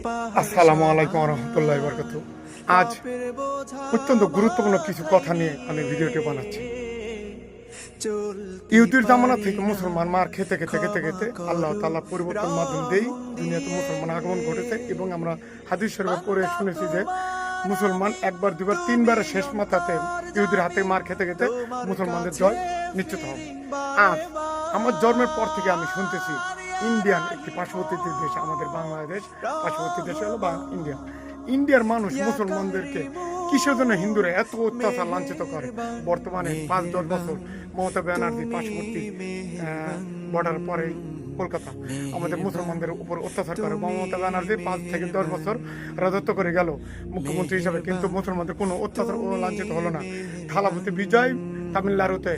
আসসালামু আলাইকুম রহমতুল্লাহ বরকাত। আজ অত্যন্ত গুরুত্বপূর্ণ কিছু কথা নিয়ে আমি ভিডিওটি বানাচ্ছি। ইহুদির জামানা থেকে মুসলমান মার খেতে খেতে খেতে খেতে আল্লাহ তাআলা পরিবর্তন মাধ্যম দেই দুনিয়াতে মুসলমান আগমন ঘটেছে, এবং আমরা হাদিস শরীফে পড়ে শুনেছি যে মুসলমান একবার দুবার তিনবারের শেষ মাথাতে ইহুদির হাতে মার খেতে খেতে মুসলমানদের জয় নিশ্চিত হবে। আজ আমার জন্মের পর থেকে আমি শুনতেছি ইন্ডিয়ান একটি পার্শ্ববর্তী দেশ, আমাদের বাংলাদেশ পার্শ্ববর্তী দেশ হলো ইন্ডিয়া। ইন্ডিয়ার মানুষ মুসলমানদেরকে কিসের জন্য হিন্দুরা এত অত্যাচার লাঞ্ছিত করে? বর্তমানে 5-10 বছর মমতা ব্যানার্জি পার্শ্ববর্তী বর্ডার পরে কলকাতা আমাদের মুসলমানদের উপর অত্যাচার করে। মমতা ব্যানার্জি 5 থেকে 10 বছর রাজত্ব করে গেল মুখ্যমন্ত্রী হিসাবে, কিন্তু মুসলমানদের কোনো অত্যাচার ও লাঞ্ছিত হলো না। থালাপতি বিজয় তামিলনাড়ুতে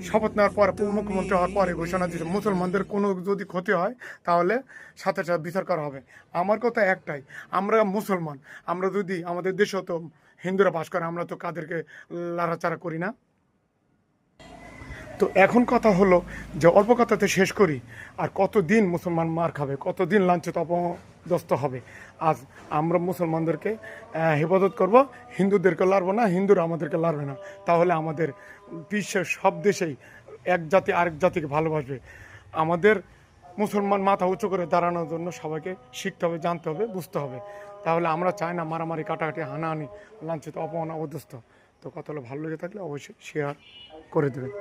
শপথ নেওয়ার পর মুখ্যমন্ত্রী হওয়ার পরে ঘোষণা দিয়েছে মুসলমানদের কোনো যদি ক্ষতি হয় তাহলে সাথে সাথে বিচার করা হবে। আমার কথা একটাই, আমরা মুসলমান, আমরা যদি আমাদের দেশেও তো হিন্দুরা বাস করে, আমরা তো কাদেরকে লাড়াচাড়া করি না। তো এখন কথা হলো যে অল্প কথাতে শেষ করি, আর কতদিন মুসলমান মার খাবে, কতদিন লাঞ্ছিত অপদস্থ হবে। আজ আমরা মুসলমানদেরকে হেফাজত করব, হিন্দুদেরকে লড়বো না, হিন্দুরা আমাদেরকে লড়বে না। তাহলে আমাদের বিশ্বের সব দেশেই এক জাতি আরেক জাতিকে ভালোবাসবে। আমাদের মুসলমান মাথা উঁচু করে দাঁড়ানোর জন্য সবাইকে শিখতে হবে, জানতে হবে, বুঝতে হবে। তাহলে আমরা চাই না মারামারি, কাটাকাটি, হানাহানি, লাঞ্ছিত, অপমান, অবদস্থ। তো কথা হলো, ভালো লেগে থাকলে অবশ্যই শেয়ার করে দেবেন।